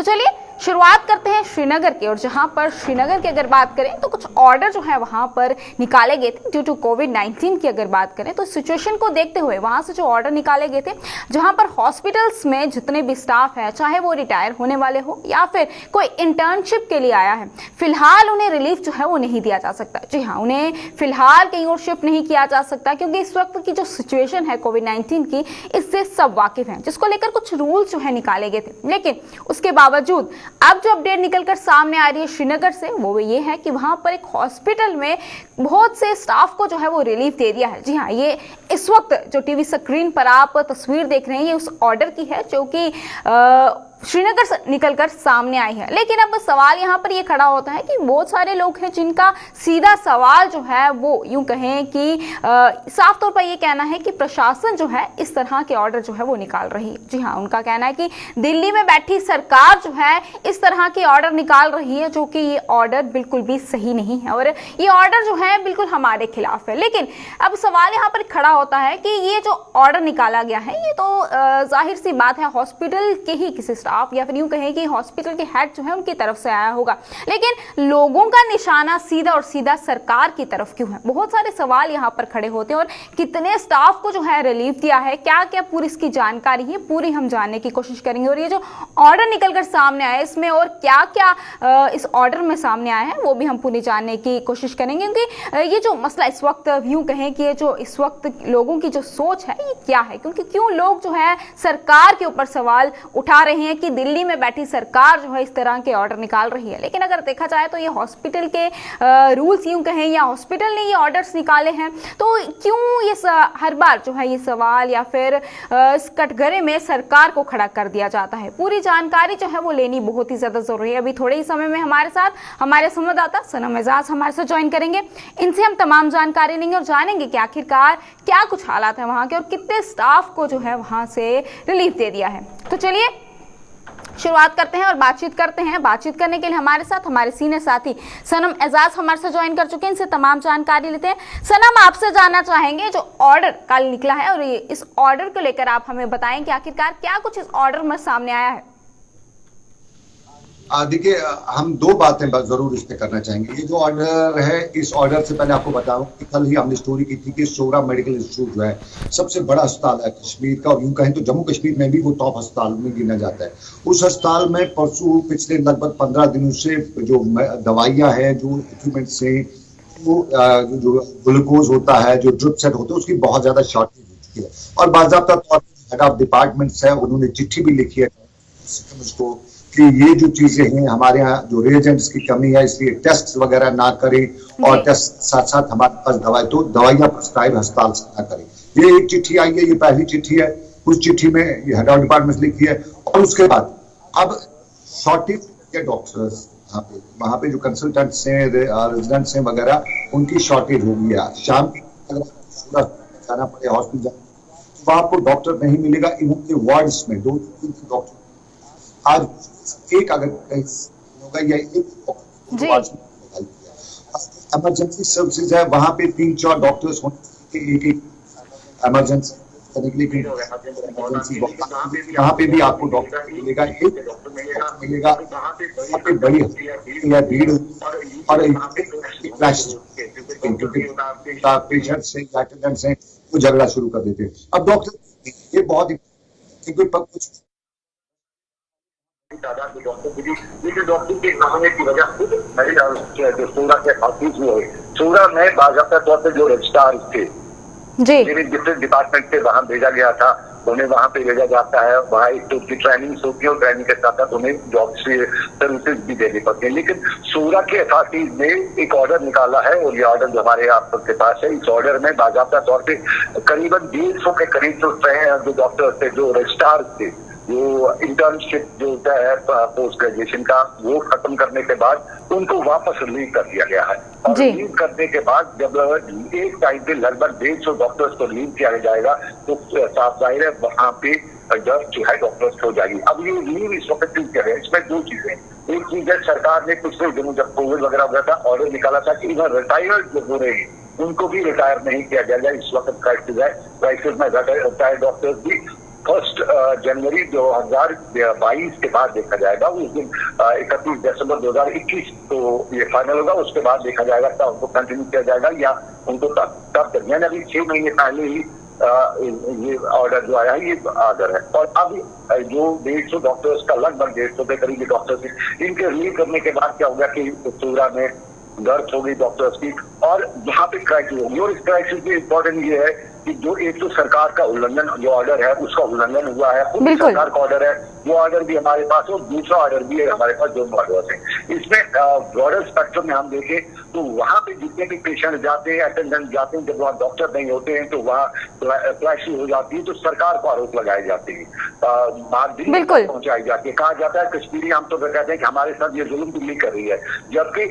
तो चलिए शुरुआत करते हैं श्रीनगर की। और जहां पर श्रीनगर की अगर बात करें तो कुछ ऑर्डर जो है वहां पर निकाले गए थे ड्यू टू कोविड-19 की अगर बात करें तो सिचुएशन को देखते हुए वहां से जो ऑर्डर निकाले गए थे, जहां पर हॉस्पिटल्स में जितने भी स्टाफ है, चाहे वो रिटायर होने वाले हो या फिर कोई इंटर्नशिप के लिए आया है, फिलहाल उन्हें रिलीफ जो है वो नहीं दिया जा सकता। जी हाँ, उन्हें फिलहाल कहीं और शिफ्ट नहीं किया जा सकता क्योंकि इस वक्त की जो सिचुएशन है कोविड-19 की, इससे सब वाकिफ हैं, जिसको लेकर कुछ रूल्स जो है निकाले गए थे। लेकिन उसके बावजूद अब जो अपडेट निकलकर सामने आ रही है श्रीनगर से, वो ये है कि वहां पर एक हॉस्पिटल में बहुत से स्टाफ को जो है वो रिलीफ दे दिया है। जी हाँ, ये इस वक्त जो टीवी स्क्रीन पर आप तस्वीर देख रहे हैं, ये उस ऑर्डर की है जो कि श्रीनगर से निकलकर सामने आई है। लेकिन अब सवाल यहाँ पर ये खड़ा होता है कि बहुत सारे लोग हैं जिनका सीधा सवाल जो है वो यूं कहें कि साफ तौर पर ये कहना है कि प्रशासन जो है इस तरह के ऑर्डर जो है वो निकाल रही है। जी हाँ, उनका कहना है कि दिल्ली में बैठी सरकार जो है इस तरह के ऑर्डर निकाल रही है, जो कि ये ऑर्डर बिल्कुल भी सही नहीं है और ये ऑर्डर जो है बिल्कुल हमारे खिलाफ है। लेकिन अब सवाल यहाँ पर खड़ा होता है कि ये जो ऑर्डर निकाला गया है, ये तो जाहिर सी बात है हॉस्पिटल के ही किसी आप या फिर यूं कहें कि हॉस्पिटल के हेड जो है उनकी तरफ से आया होगा, लेकिन लोगों का निशाना सीधा और सीधा सरकार की तरफ क्यों है? बहुत सारे सवाल यहां पर खड़े होते हैं। और कितने स्टाफ को जो है रिलीफ दिया है, क्या क्या पूरी इसकी जानकारी है, पूरी हम जानने की कोशिश करेंगे। और ये जो ऑर्डर निकलकर सामने आया इसमें और क्या क्या इस ऑर्डर में सामने आया है वो भी हम पूरी जानने की कोशिश करेंगे, क्योंकि ये जो मसला इस वक्त यूं कहें कि ये जो इस वक्त लोगों की जो सोच है ये क्या है, क्योंकि क्यों लोग जो है सरकार के ऊपर सवाल उठा रहे हैं कि दिल्ली में बैठी सरकार जो है इस तरह के ऑर्डर निकाल रही है। लेकिन अगर देखा जाए तो ये हॉस्पिटल के रूल्स यूं कहें या हॉस्पिटल ने ये ऑर्डर्स निकाले हैं, तो क्यों ये हर बार जो है ये सवाल या फिर इस कटघरे में सरकार को खड़ा कर दिया जाता है? पूरी जानकारी जो है वो लेनी बहुत ही ज्यादा जरूरी है। अभी थोड़े ही समय में हमारे साथ हमारे संवाददाता सनम एजाज हमारे साथ ज्वाइन करेंगे। इनसे हम तमाम जानकारी लेंगे और जानेंगे कि आखिरकार क्या कुछ हालात है वहां के और कितने स्टाफ को जो है वहां से रिलीफ दे दिया है। तो चलिए शुरुआत करते हैं और बातचीत करते हैं। बातचीत करने के लिए हमारे साथ हमारे सीनियर साथी सनम एजाज हमारे साथ ज्वाइन कर चुके हैं। इनसे तमाम जानकारी लेते हैं। सनम, आपसे जानना चाहेंगे जो ऑर्डर कल निकला है और इस ऑर्डर को लेकर आप हमें बताएं कि आखिरकार क्या कुछ इस ऑर्डर में सामने आया है। देखिए, हम दो बातें जरूर इस पे करना चाहेंगे। ये जो ऑर्डर है, इस ऑर्डर से पहले आपको बताऊं कि कल ही हमने स्टोरी की थी कि सोहरा मेडिकल इंस्टीट्यूट जो है सबसे बड़ा अस्पताल है कश्मीर का, और यूं कहें तो जम्मू कश्मीर में भी वो टॉप अस्पताल में गिना जाता है। उस अस्पताल में परसों पिछले लगभग 15 दिनों से जो दवाइयां हैं, जो इक्विपमेंट्स हैं, वो जो ग्लूकोज होता है, जो ड्रिप सेट होते हैं, उसकी बहुत ज्यादा शॉर्टेज हो चुकी है। और बाकायदा तौर पर हेड ऑफ डिपार्टमेंट्स है, उन्होंने चिट्ठी भी लिखी है उसको कि ये जो चीजें हैं हमारे यहाँ जो रिएजेंट्स की कमी है, इसलिए टेस्ट वगैरह ना करें और टेस्ट साथ साथ हमारे पास दवाइयां प्रिस्क्राइब अस्पताल से ना करें। ये एक चिट्ठी आई है, ये पहली चिट्ठी है। उस चिट्ठी में ये हेड ऑफ डिपार्टमेंट लिखी है। और उसके बाद अब शॉर्टेज के डॉक्टर्स वहाँ पे जो कंसल्टेंट्स हैं, रेजिडेंट्स हैं वगैरह, उनकी शॉर्टेज हो गई है। शाम की अगर जाना पड़े हॉस्पिटल तो आपको डॉक्टर नहीं मिलेगा। इनके वार्ड्स में 2-3 डॉक्टर आज एक अगर होगा या एक इमरजेंसी सर्विसेज है, वहां पे 3-4 डॉक्टर्स होंगे, एक इमरजेंसी करने के लिए इमरजेंसी वहां पे भी आपको डॉक्टर मिलेगा, एक डॉक्टर मिलेगा। वहां पे बड़ी भीड़ और पेशेंट से अटेंडेंट से वो झगड़ा शुरू कर देते हैं। अब डॉक्टर ये बहुत कुछ तादाद में डॉक्टर मिली, लेकिन डॉक्टर के नामने की वजह खुद मेरे जो सोहरा के हाफिज हुए, सोहरा में बाकायदा तौर पर जो रजिस्ट्रार थे मेरे डिफरेंट डिपार्टमेंट से वहां भेजा गया था, उन्हें वहां पे भेजा जाता है। वहां एक तो उनकी ट्रेनिंग होती है और ट्रेनिंग के साथ साथ उन्हें जॉब से सर्विसेज भी देनी पड़ती है। लेकिन सोहरा के हाफिज ने एक ऑर्डर निकाला है और ये ऑर्डर जो हमारे आपके पास है, इस ऑर्डर में बाकायदा तौर पर करीबन 150 के करीब जो डॉक्टर थे, जो रजिस्ट्रार थे, जो इंटर्नशिप जो होता है पोस्ट ग्रेजुएशन का, वो खत्म करने के बाद उनको वापस रिलीव कर दिया गया है। और रिलीव करने के बाद जब एक टाइम पे लगभग 150 डॉक्टर्स को रिलीव किया जाएगा तो साफ जाहिर है वहां पे दर्द जो है डॉक्टर्स हो जाएगी। अब ये रिलीव इस वक्त क्यों कर रहे हैं, इसमें दो चीजें। एक चीज है, सरकार ने पिछले दिनों जब कोविड वगैरह हो गया था ऑर्डर निकाला था कि इधर रिटायर्ड जो हो रहे हैं उनको भी रिटायर नहीं किया जाएगा। इस वक्त क्राइसिस है, क्राइसिस में रिटायर्ड डॉक्टर्स भी 1 जनवरी 2022 के बाद देखा जाएगा। उस दिन 31 दिसंबर 2021 को ये फाइनल होगा, उसके बाद देखा जाएगा क्या उनको कंटिन्यू किया जाएगा या उनको तब तक। मैंने अभी 6 महीने पहले ही ये ऑर्डर जो आया है ये ऑर्डर है, और अब जो 150 डॉक्टर्स का लगभग 150 के करीब डॉक्टर्स इनके रिलीव करने के बाद क्या होगा कि सूरा में गर्थ होगी डॉक्टर्स की, और यहाँ पे क्राइसिस होगी। और इस क्राइसिस में इम्पोर्टेंट ये है कि जो एक तो सरकार का उल्लंघन जो ऑर्डर है उसका उल्लंघन हुआ है, खुद सरकार का ऑर्डर है, वो ऑर्डर भी हमारे पास है, और दूसरा ऑर्डर भी है हमारे पास, दोनों ऑर्डर्स है। इसमें ब्रॉडर स्पेक्ट्रम में हम देखें तो वहां पे जितने भी पेशेंट जाते हैं, अटेंडेंट जाते हैं, जब वहाँ डॉक्टर नहीं होते हैं तो वहाँ क्राइसिस हो जाती है, तो सरकार को आरोप लगाए जाते हैं, मार्जिन पहुंचाई जाती है। कहा जाता है, कश्मीरी आमतौर पर कहते हैं कि हमारे साथ ये जुल्म दिल्ली कर रही है, जबकि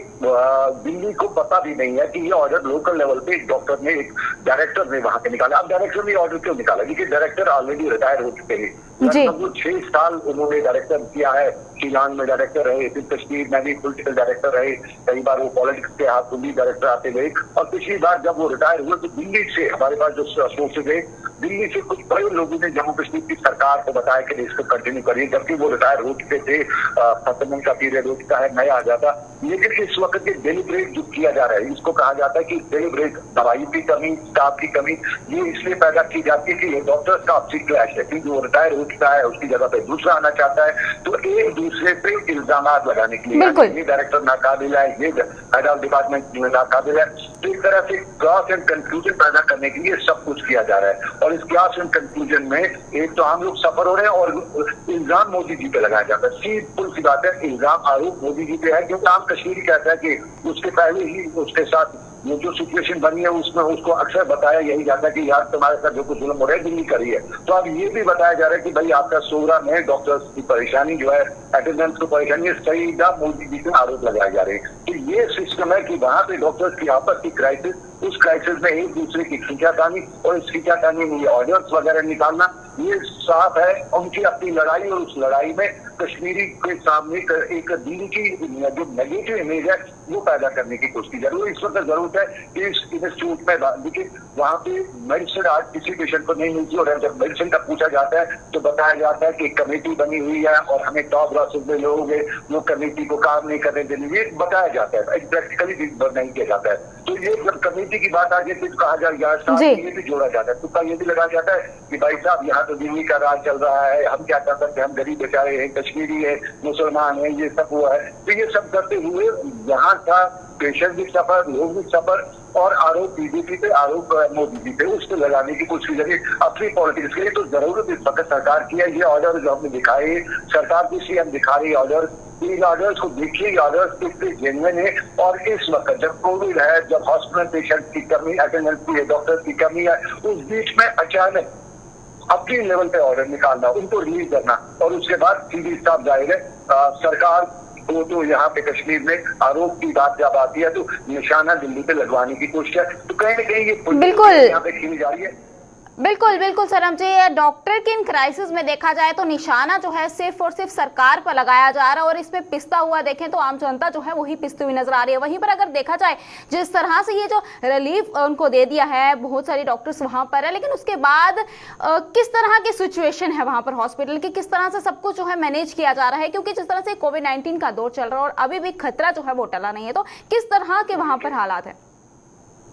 दिल्ली को पता भी नहीं है कि ये ऑर्डर लोकल लेवल पे एक डॉक्टर ने, एक डायरेक्टर ने वहां पे निकाला। अब डायरेक्टर ने ऑर्डर क्यों निकाला? क्योंकि डायरेक्टर ऑलरेडी रिटायर हो चुके हैं, लगभग 6 साल उन्होंने डायरेक्टर किया है, शिलांग में डायरेक्टर रहे, फिर कश्मीर में भी पॉलिटिकल डायरेक्टर रहे, कई बार वो पॉलिटिक्स के हाथ भी डायरेक्टर आते गए, और पिछली बार जब वो रिटायर हुए तो दिल्ली से हमारे पास जो सोर्सेज है, दिल्ली से कुछ बड़े लोगों ने जम्मू कश्मीर की सरकार को बताया कि इसको कंटिन्यू करिए, जबकि वो रिटायर हो चुके थे, खत्म का पीरियड हो चुका है, नया आ जाता। लेकिन इस वक्त ये डेलिब्रेट जो किया जा रहा है, इसको कहा जाता है कि डेलिब्रेट दवाई की कमी, स्टाफ की कमी, ये इसलिए पैदा की जाती है कि ये डॉक्टर्स का आपसी क्लैश है, क्योंकि वो रिटायर हो चुका है, उसकी जगह पे दूसरा आना चाहता है, तो एक दूसरे पे इल्जाम लगाने के लिए ये डायरेक्टर नाकाबिल है, ये हेड ऑफ डिपार्टमेंट नाकाबिल है, तो इस तरह से क्रॉस एंड कंफ्यूजन पैदा करने के लिए सब कुछ किया जा रहा है। और इस क्रॉस एंड कंफ्यूजन में एक तो हम लोग सफर हो रहे हैं, और इल्जाम मोदी जी पे लगाया जाता है। सिंपल सी बात है, इल्जाम आरोप मोदी जी पे है, क्योंकि आम कश्मीरी कहता है कि उसके पहले ही उसके साथ ये जो सिचुएशन बनी है उसमें उसको अक्सर बताया यही जाता है कि यार तुम्हारे साथ जो कुछ जुल्म हो रहा है दिल्ली करी है। तो अब ये भी बताया जा रहा है कि भाई आपका सोरा में डॉक्टर्स की परेशानी जो है, अटेंडेंस को परेशानी है, सही मोदी जी पे आरोप लगाए जा रहे हैं। तो ये सिस्टम है कि वहां पे डॉक्टर्स की आपस की क्राइसिस, उस क्राइसिस में एक दूसरे की खींचातानी, और इस खींचातानी में ये ऑर्डर्स वगैरह निकालना, ये साफ है उनकी अपनी लड़ाई, और उस लड़ाई में कश्मीरी के सामने एक दिल्ली की जो नेगेटिव इमेज है वो पैदा करने की कोशिश की जा रही है। इस वक्त जरूरत है कि इस इंस्टीट्यूट में, देखिए वहाँ पे मेडिसिन आज किसी पेशेंट को नहीं मिलती, और जब मेडिसिन का पूछा जाता है तो बताया जाता है कि एक कमेटी बनी हुई है और हमें टॉप रॉसेस में लोग हैं, वो कमेटी को काम नहीं करने देने, ये बताया जाता है, प्रैक्टिकली नहीं किया जाता है। तो ये जब कमेटी की बात आ जाती है तो कहा जाए ये भी जोड़ा जाता है, तुक्का ये भी लगाया जाता है कि भाई साहब यहाँ तो दिल्ली का राज चल रहा है, हम क्या कर सकते हैं, हम गरीब बेचारे हैं, कश्मीरी है, मुसलमान है, ये सब हुआ है। तो ये सब करते हुए यहाँ का पेशेंट भी सफर, लोग भी सफर, और आरोप बीजेपी पे, आरोप मोदी जी पे, उसको लगाने की कोशिश करिए अपनी पॉलिटिक्स के लिए। तो जरूरत इस वक्त सरकार की है, ये ऑर्डर जो हमने दिखाए, सरकार की सीएम दिखा रही ऑर्डर, इन ऑर्डर्स को देखिए, ऑर्डर्स कितने जेन्युइन है। और इस वक्त जब कोविड है, जब हॉस्पिटल पेशेंट की कमी, अटेंडेंस की, डॉक्टर की कमी है, उस बीच में अचानक अपनी लेवल पे ऑर्डर निकालना, उनको रिलीज करना, और उसके बाद सीधी स्टाफ जाहिर है सरकार को, तो यहाँ पे कश्मीर में आरोप की बात जब आती है तो निशाना दिल्ली पे लगवाने की कोशिश है। तो कहीं न कहीं ये बिल्कुल यहाँ पे खींची जा रही है। बिल्कुल बिल्कुल सरम जी, डॉक्टर की इन क्राइसिस में देखा जाए तो निशाना जो है सिर्फ और सिर्फ सरकार पर लगाया जा रहा है, और इसमें पिसता हुआ देखें तो आम जनता जो है वही पिसती हुई नजर आ रही है। वहीं पर अगर देखा जाए जिस तरह से ये जो रिलीफ उनको दे दिया है, बहुत सारी डॉक्टर्स वहां पर है, लेकिन उसके बाद किस तरह की सिचुएशन है वहां पर हॉस्पिटल की, किस तरह से सब कुछ जो है मैनेज किया जा रहा है, क्योंकि जिस तरह से कोविड-19 का दौर चल रहा है और अभी भी खतरा जो है वो टला नहीं है, तो किस तरह के वहां पर हालात है?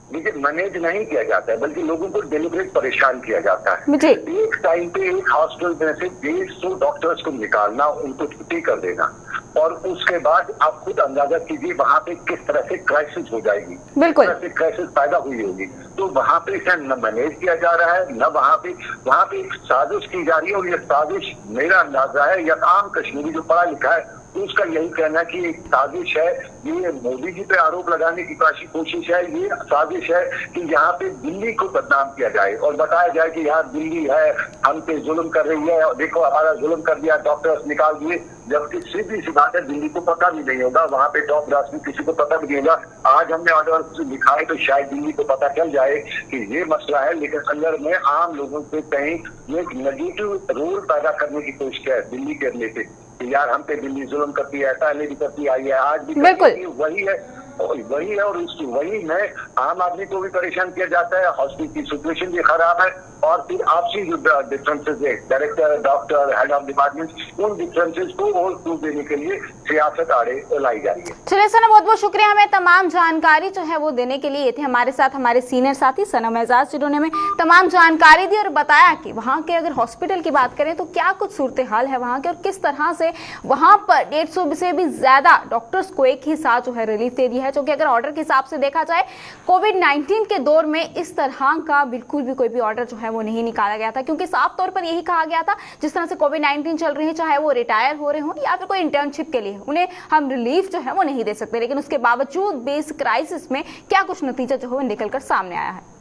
देखिए, मैनेज नहीं किया जाता है, बल्कि लोगों को डेलिब्रेट परेशान किया जाता है। एक टाइम पे एक हॉस्पिटल में से 150 डॉक्टर्स को निकालना, उनको छुट्टी कर देना, और उसके बाद आप खुद अंदाजा कीजिए वहां पे किस तरह से क्राइसिस हो जाएगी, किस तरह से क्राइसिस पैदा हुई होगी। तो वहां पे इसे न मैनेज किया जा रहा है, न वहां पे एक साजिश की जा रही है, और ये साजिश मेरा अंदाजा है, या आम कश्मीरी जो पढ़ा लिखा है उसका यही कहना कि एक साजिश है, ये मोदी जी पे आरोप लगाने की कोशिश है, ये साजिश है कि यहाँ पे दिल्ली को बदनाम किया जाए और बताया जाए कि यहाँ दिल्ली है, हम पे जुल्म कर रही है, देखो हमारा जुल्म कर दिया, डॉक्टर्स निकाल दिए, जबकि सीधी सी बात है दिल्ली को पता भी नहीं होगा, वहां पे टॉप क्लास में किसी को पता भी नहीं होगा। आज हमने ऑर्डर दिखाए तो शायद दिल्ली को पता चल जाए कि ये मसला है, लेकिन अंदर में आम लोगों से कहीं एक नेगेटिव रोल पैदा करने की कोशिश है दिल्ली करने से, यार हम पे दिल्ली जुल्म करती है, पहले भी करती आई है, आज भी करती है, वही है। वही है, और वही में आम आदमी को भी परेशान किया जाता है, हॉस्पिटल की सिचुएशन भी खराब है, और फिर आपसी जो डिफरेंसेज है, director, doctor, head of department, उन डिफरेंसेज को और प्रूव देने के लिए सियासत आड़े लाई जा रही है। चलिए सना, बहुत बहुत शुक्रिया हमें तमाम जानकारी जो है वो देने के लिए। ये थे हमारे साथ हमारे सीनियर साथी सनम एजाज, जिन्होंने हमें तमाम जानकारी दी और बताया कि वहाँ के अगर हॉस्पिटल की बात करें तो क्या कुछ सूरत हाल है वहाँ के, और किस तरह से वहाँ पर 150 से भी ज्यादा डॉक्टर्स को एक ही साथ जो है रिलीफ दे दिया है, जो कि अगर ऑर्डर के हिसाब से देखा जाए कोविड-19 के दौर में इस तरह का बिल्कुल भी कोई भी ऑर्डर जो है वो नहीं निकाला गया था, क्योंकि साफ तौर पर यही कहा गया था जिस तरह से कोविड-19 चल रही है, चाहे वो रिटायर हो रहे हो या फिर कोई इंटर्नशिप के लिए, उन्हें हम रिलीफ जो है वो नहीं दे सकते। लेकिन उसके बावजूद बेस क्राइसिस में क्या कुछ नतीजा जो है वो निकलकर सामने आया है।